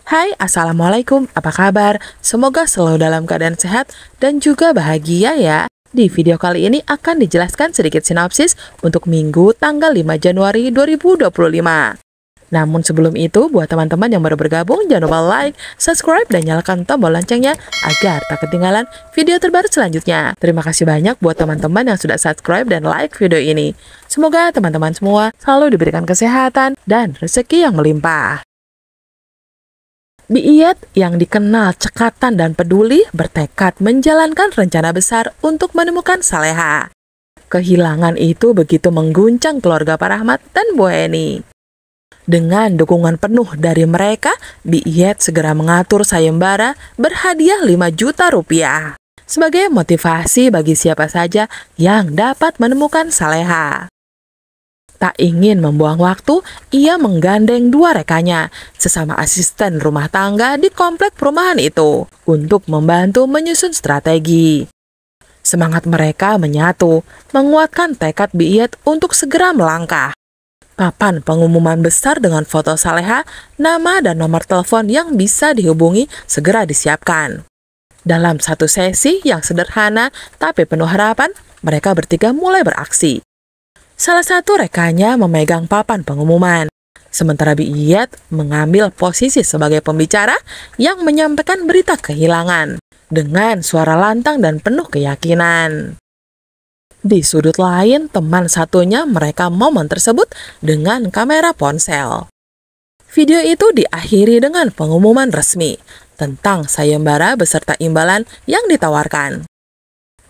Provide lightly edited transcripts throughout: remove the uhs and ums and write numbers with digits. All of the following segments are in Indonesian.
Hai, Assalamualaikum, apa kabar? Semoga selalu dalam keadaan sehat dan juga bahagia ya. Di video kali ini akan dijelaskan sedikit sinopsis untuk Minggu tanggal 5 Januari 2025. Namun sebelum itu, buat teman-teman yang baru bergabung, jangan lupa like, subscribe, dan nyalakan tombol loncengnya agar tak ketinggalan video terbaru selanjutnya. Terima kasih banyak buat teman-teman yang sudah subscribe dan like video ini. Semoga teman-teman semua selalu diberikan kesehatan dan rezeki yang melimpah. Biiyet yang dikenal cekatan dan peduli bertekad menjalankan rencana besar untuk menemukan Saleha. Kehilangan itu begitu mengguncang keluarga Pak Rahmat dan Bu Heni. Dengan dukungan penuh dari mereka, Biiyet segera mengatur sayembara berhadiah 5 juta rupiah sebagai motivasi bagi siapa saja yang dapat menemukan Saleha. Tak ingin membuang waktu, ia menggandeng 2 rekannya, sesama asisten rumah tangga di komplek perumahan itu, untuk membantu menyusun strategi. Semangat mereka menyatu, menguatkan tekad Biiyet untuk segera melangkah. Papan pengumuman besar dengan foto Saleha, nama dan nomor telepon yang bisa dihubungi segera disiapkan. Dalam satu sesi yang sederhana tapi penuh harapan, mereka bertiga mulai beraksi. Salah satu rekannya memegang papan pengumuman, sementara Biiyet mengambil posisi sebagai pembicara yang menyampaikan berita kehilangan dengan suara lantang dan penuh keyakinan. Di sudut lain, teman satunya merekam momen tersebut dengan kamera ponsel. Video itu diakhiri dengan pengumuman resmi tentang sayembara beserta imbalan yang ditawarkan.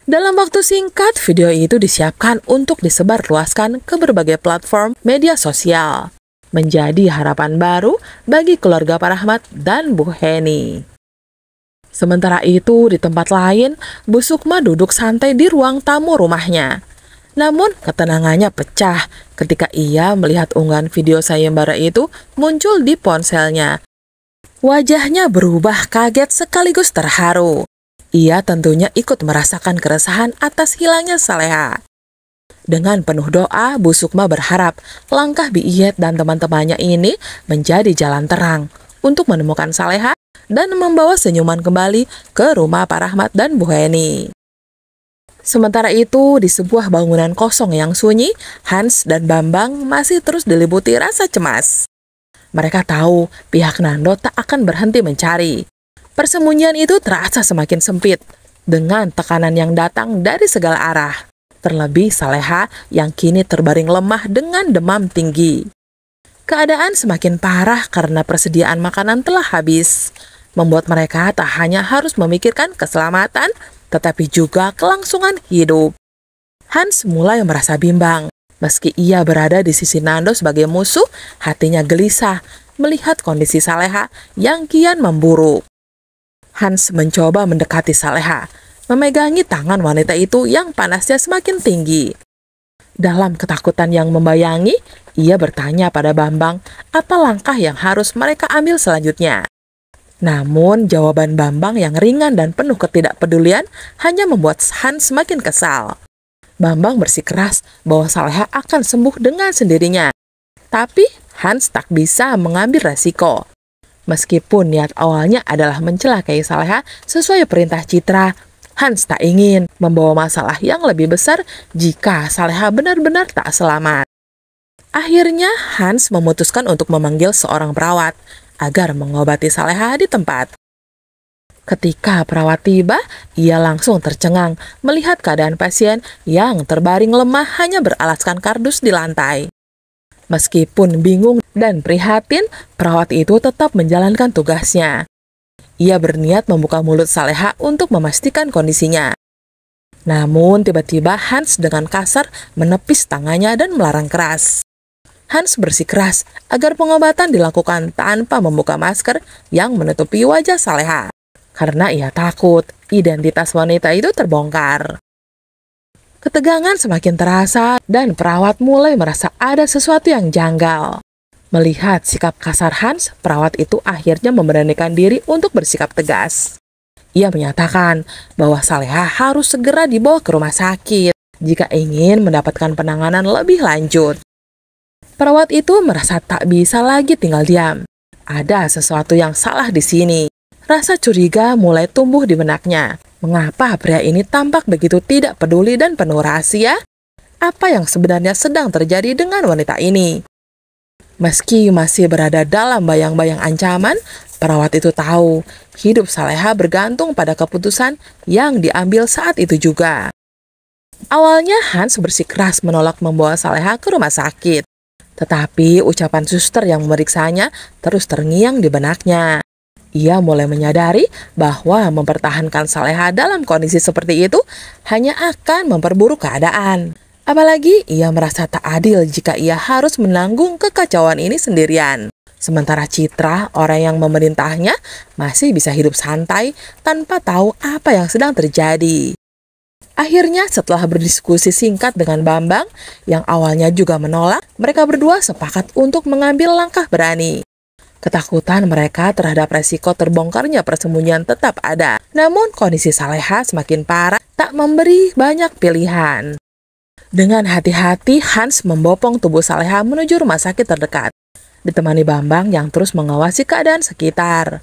Dalam waktu singkat, video itu disiapkan untuk disebarluaskan ke berbagai platform media sosial, menjadi harapan baru bagi keluarga Pak Rahmat dan Bu Heni. Sementara itu, di tempat lain, Bu Sukma duduk santai di ruang tamu rumahnya. Namun, ketenangannya pecah ketika ia melihat unggahan video sayembara itu muncul di ponselnya. Wajahnya berubah kaget sekaligus terharu. Ia tentunya ikut merasakan keresahan atas hilangnya Saleha. Dengan penuh doa, Bu Sukma berharap langkah Biiyet dan teman-temannya ini menjadi jalan terang untuk menemukan Saleha dan membawa senyuman kembali ke rumah Pak Rahmat dan Bu Heni. Sementara itu, di sebuah bangunan kosong yang sunyi, Hans dan Bambang masih terus diliputi rasa cemas. Mereka tahu pihak Nando tak akan berhenti mencari. Persembunyian itu terasa semakin sempit, dengan tekanan yang datang dari segala arah. Terlebih Saleha yang kini terbaring lemah dengan demam tinggi. Keadaan semakin parah karena persediaan makanan telah habis, membuat mereka tak hanya harus memikirkan keselamatan, tetapi juga kelangsungan hidup. Hans mulai merasa bimbang. Meski ia berada di sisi Nando sebagai musuh, hatinya gelisah melihat kondisi Saleha yang kian memburuk. Hans mencoba mendekati Saleha, memegangi tangan wanita itu yang panasnya semakin tinggi. Dalam ketakutan yang membayangi, ia bertanya pada Bambang apa langkah yang harus mereka ambil selanjutnya. Namun, jawaban Bambang yang ringan dan penuh ketidakpedulian hanya membuat Hans semakin kesal. Bambang bersikeras bahwa Saleha akan sembuh dengan sendirinya. Tapi, Hans tak bisa mengambil resiko. Meskipun niat awalnya adalah mencelakai Saleha sesuai perintah Citra, Hans tak ingin membawa masalah yang lebih besar jika Saleha benar-benar tak selamat. Akhirnya, Hans memutuskan untuk memanggil seorang perawat agar mengobati Saleha di tempat. Ketika perawat tiba, ia langsung tercengang melihat keadaan pasien yang terbaring lemah hanya beralaskan kardus di lantai. Meskipun bingung dan prihatin, perawat itu tetap menjalankan tugasnya. Ia berniat membuka mulut Saleha untuk memastikan kondisinya. Namun tiba-tiba Hans dengan kasar menepis tangannya dan melarang keras. Hans bersikeras agar pengobatan dilakukan tanpa membuka masker yang menutupi wajah Saleha, karena ia takut identitas wanita itu terbongkar. Ketegangan semakin terasa dan perawat mulai merasa ada sesuatu yang janggal. Melihat sikap kasar Hans, perawat itu akhirnya memberanikan diri untuk bersikap tegas. Ia menyatakan bahwa Saleha harus segera dibawa ke rumah sakit jika ingin mendapatkan penanganan lebih lanjut. Perawat itu merasa tak bisa lagi tinggal diam. Ada sesuatu yang salah di sini. Rasa curiga mulai tumbuh di benaknya. Mengapa pria ini tampak begitu tidak peduli dan penuh rahasia? Apa yang sebenarnya sedang terjadi dengan wanita ini? Meski masih berada dalam bayang-bayang ancaman, perawat itu tahu hidup Saleha bergantung pada keputusan yang diambil saat itu juga. Awalnya Hans bersikeras menolak membawa Saleha ke rumah sakit. Tetapi ucapan suster yang memeriksanya terus terngiang di benaknya. Ia mulai menyadari bahwa mempertahankan Saleha dalam kondisi seperti itu hanya akan memperburuk keadaan. Apalagi ia merasa tak adil jika ia harus menanggung kekacauan ini sendirian. Sementara Citra, orang yang memerintahnya, masih bisa hidup santai tanpa tahu apa yang sedang terjadi. Akhirnya setelah berdiskusi singkat dengan Bambang, yang awalnya juga menolak, mereka berdua sepakat untuk mengambil langkah berani. Ketakutan mereka terhadap resiko terbongkarnya persembunyian tetap ada. Namun kondisi Saleha semakin parah, tak memberi banyak pilihan. Dengan hati-hati, Hans membopong tubuh Saleha menuju rumah sakit terdekat, ditemani Bambang yang terus mengawasi keadaan sekitar.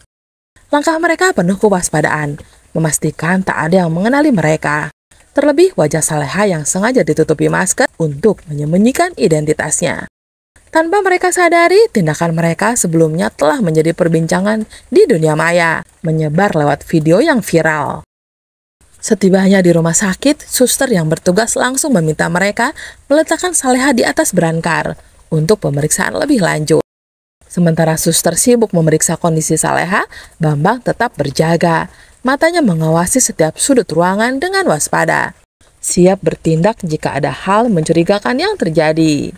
Langkah mereka penuh kewaspadaan, memastikan tak ada yang mengenali mereka. Terlebih wajah Saleha yang sengaja ditutupi masker untuk menyembunyikan identitasnya. Tanpa mereka sadari, tindakan mereka sebelumnya telah menjadi perbincangan di dunia maya, menyebar lewat video yang viral. Setibanya di rumah sakit, suster yang bertugas langsung meminta mereka meletakkan Saleha di atas brankar untuk pemeriksaan lebih lanjut. Sementara suster sibuk memeriksa kondisi Saleha, Bambang tetap berjaga. Matanya mengawasi setiap sudut ruangan dengan waspada, siap bertindak jika ada hal mencurigakan yang terjadi.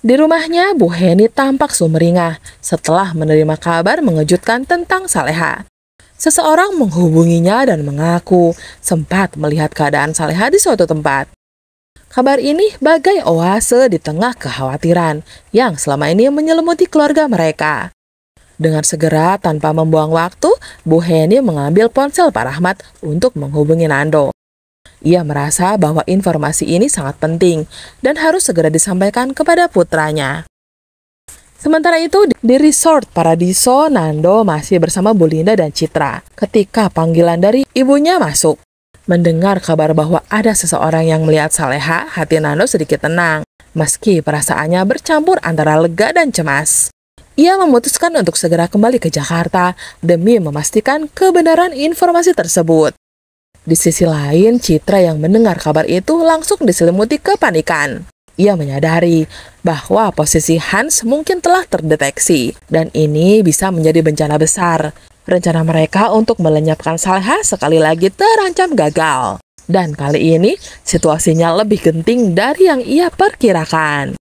Di rumahnya, Bu Heni tampak sumringah setelah menerima kabar mengejutkan tentang Saleha. Seseorang menghubunginya dan mengaku sempat melihat keadaan Saleha di suatu tempat. Kabar ini bagai oase di tengah kekhawatiran yang selama ini menyelimuti keluarga mereka. Dengan segera, tanpa membuang waktu, Bu Heni mengambil ponsel Pak Rahmat untuk menghubungi Nando. Ia merasa bahwa informasi ini sangat penting dan harus segera disampaikan kepada putranya. Sementara itu, di Resort Paradiso, Nando masih bersama Bu Linda dan Citra ketika panggilan dari ibunya masuk. Mendengar kabar bahwa ada seseorang yang melihat Saleha, hati Nando sedikit tenang, meski perasaannya bercampur antara lega dan cemas. Ia memutuskan untuk segera kembali ke Jakarta demi memastikan kebenaran informasi tersebut. Di sisi lain, Citra yang mendengar kabar itu langsung diselimuti kepanikan. Ia menyadari bahwa posisi Hans mungkin telah terdeteksi, dan ini bisa menjadi bencana besar. Rencana mereka untuk melenyapkan Saleha sekali lagi terancam gagal. Dan kali ini, situasinya lebih genting dari yang ia perkirakan.